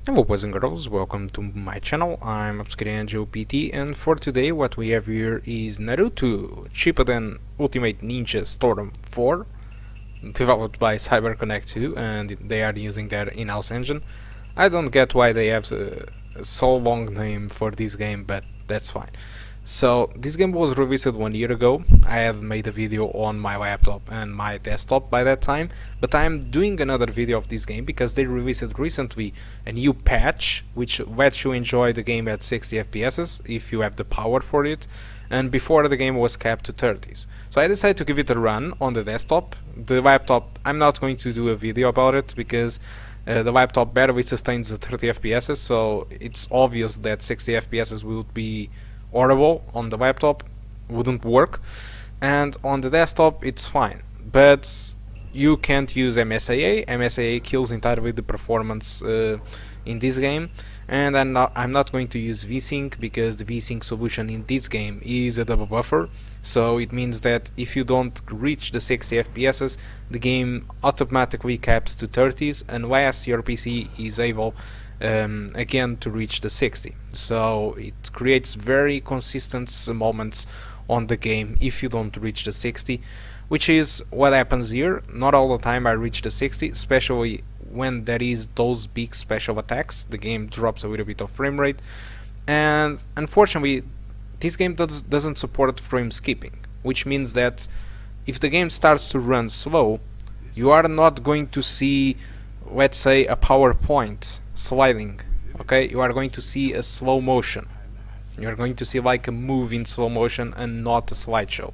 Hello boys and girls, welcome to my channel. I'm Angel PT, and for today what we have here is Naruto Shippuden Ultimate Ninja Storm 4, developed by CyberConnect 2, and they are using their in-house engine. I don't get why they have a so long name for this game, but that's fine. So this game was released 1 year ago. I have made a video on my laptop and my desktop by that time, but I'm doing another video of this game because they released recently a new patch which lets you enjoy the game at 60 FPS if you have the power for it, and before the game was capped to 30s. So I decided to give it a run on the desktop. The laptop, I'm not going to do a video about it because the laptop barely sustains the 30 FPS, so it's obvious that 60 FPS will be horrible on the laptop, wouldn't work, and on the desktop it's fine, but you can't use MSAA. MSAA kills entirely the performance in this game, and I'm not going to use VSync because the VSync solution in this game is a double buffer, so it means that if you don't reach the 60 FPS, the game automatically caps to 30s unless your PC is able again to reach the 60. So it creates very consistent moments on the game if you don't reach the 60, which is what happens here. Not all the time I reach the 60, especially when there is those big special attacks. The game drops a little bit of frame rate, and unfortunately this game doesn't support frame skipping, which means that if the game starts to run slow, you are not going to see, let's say, a PowerPoint sliding. Okay, you are going to see a slow motion. You are going to see like a move in slow motion and not a slideshow.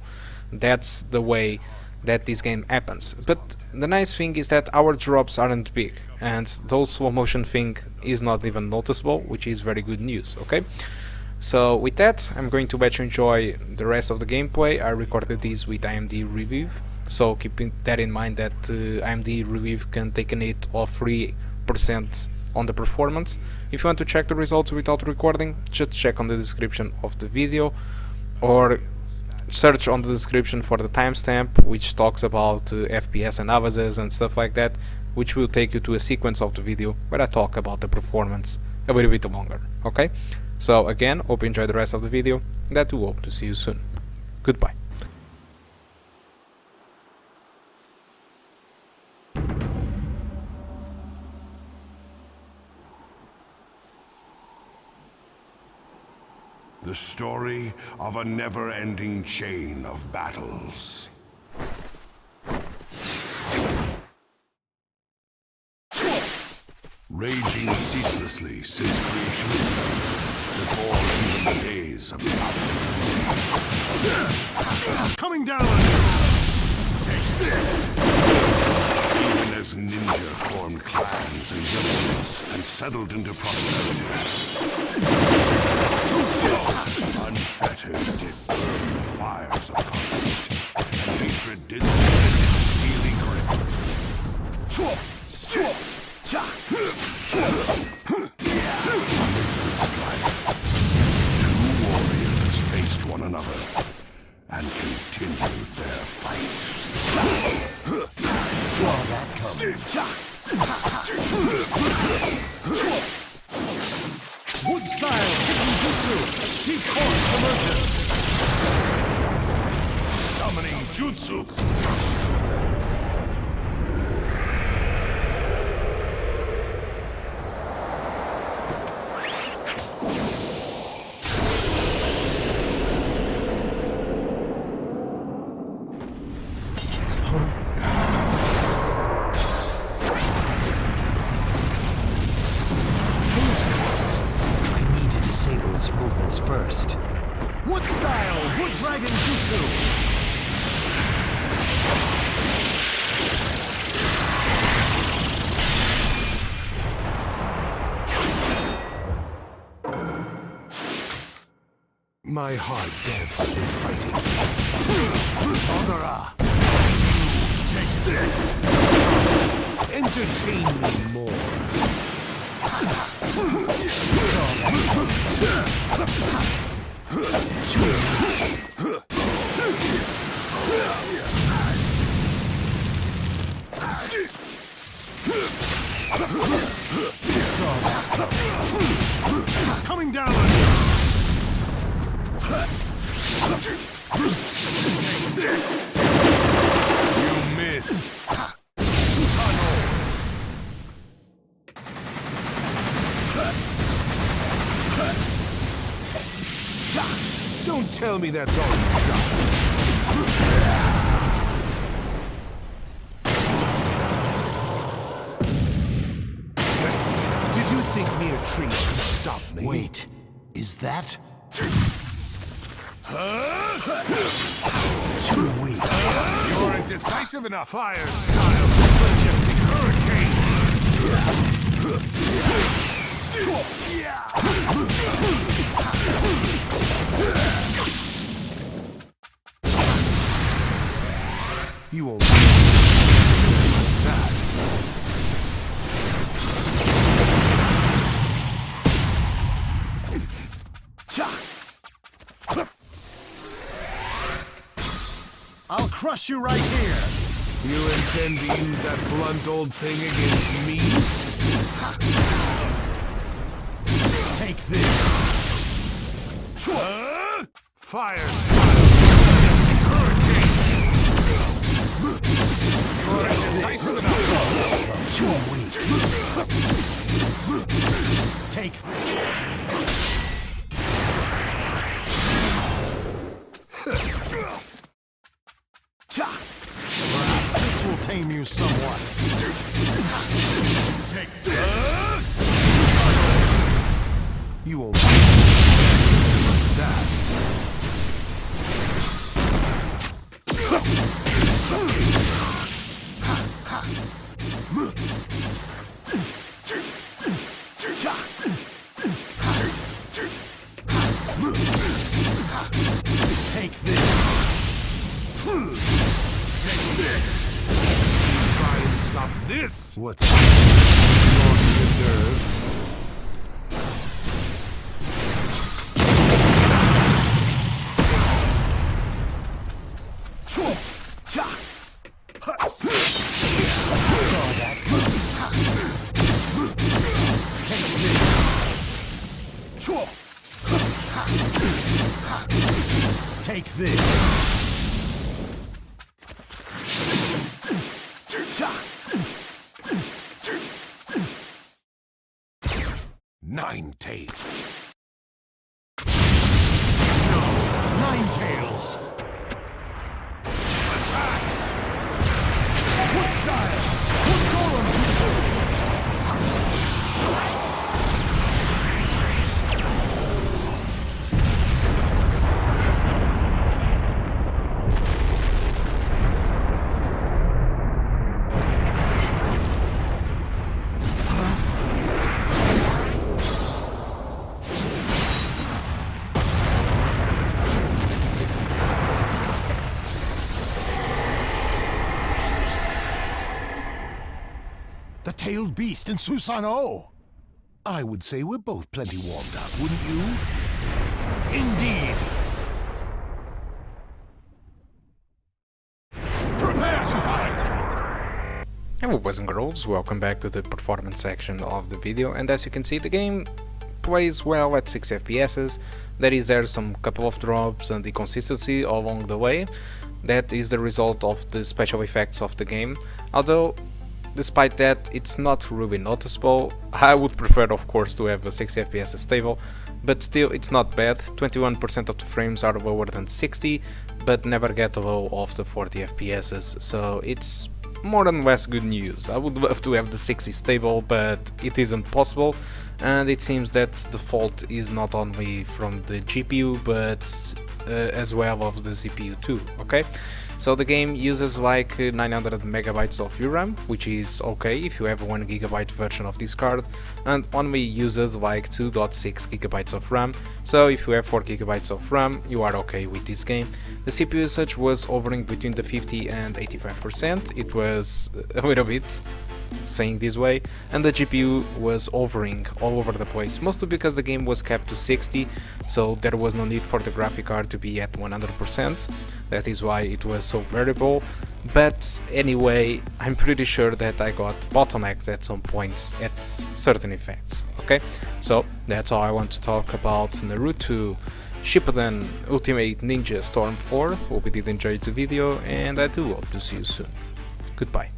That's the way that this game happens. But the nice thing is that our drops aren't big, and those slow motion thing is not even noticeable, which is very good news. Okay, so with that, I'm going to let you enjoy the rest of the gameplay. I recorded this with AMD Relive, so keeping that in mind that AMD Relive can take a hit of 3% on the performance. If you want to check the results without recording, just check on the description of the video, or search on the description for the timestamp which talks about FPS analysis and stuff like that, which will take you to a sequence of the video where I talk about the performance a little bit longer. Okay, so again, hope you enjoy the rest of the video, and I do hope to see you soon. Goodbye. The story of a never-ending chain of battles. Raging ceaselessly since creation itself, before even the days of the Asus. Coming down on you! Take this! Even as ninja formed clans and villages and settled into prosperity, unfettered did burn the fires of conflict, and hatred did stand its steely grip. Amidst the strife, two warriors faced one another and continued their fight. Saw that coming. Wood style hidden jutsu. Deep forest emerges. Summoning jutsu. Movements first. Wood style, wood dragon jutsu. My heart dances in fighting. Ogara. Take this. Entertain me more. Saw that coming. Coming down on you. Take this. You missed. Don't tell me that's all you've got. Did you think mere trees could stop me? Wait, is that? Too weak. You're indecisive enough. Fire style, majestic hurricane. You won't that. I'll crush you right here. You intend to use that blunt old thing against me? Take this. Fire style, majestic hurricane. You're indecisive enough. Too weak. Take Perhaps this will tame you somewhat. Take this. You won't that. Take this. Take this. Try and stop this. What's lost your nerve? Saw that. Take this. Take this. 9 tails. No, 9 tails. Attack! What style? What golem jutsu? The tailed beast in Susanoo. I would say we're both plenty warmed up, wouldn't you? Indeed. Prepare to fight. Hello boys and girls, welcome back to the performance section of the video, and as you can see the game plays well at 60 FPS. There some couple of drops and inconsistency along the way. That is the result of the special effects of the game, although despite that it's not really noticeable. I would prefer of course to have a 60 FPS stable, but still it's not bad. 21% of the frames are lower than 60, but never get below of the 40 FPS, so it's more than less good news. I would love to have the 60 stable, but it isn't possible, and it seems that the fault is not only from the GPU but as well of the CPU too, okay? So the game uses like 900 megabytes of VRAM, which is okay if you have 1 GB version of this card, and only uses like 2.6 GB of RAM, so if you have 4 GB of RAM you are okay with this game. The CPU usage was hovering between the 50 and 85%, it was a little bit, saying this way, and the GPU was hovering all over the place, mostly because the game was capped to 60, so there was no need for the graphic card to be at 100%. That is why it was so variable. But anyway, I'm pretty sure that I got bottlenecked at some points at certain effects. Okay, so that's all I want to talk about Naruto Shippuden Ultimate Ninja Storm 4. Hope you did enjoy the video, and I do hope to see you soon. Goodbye.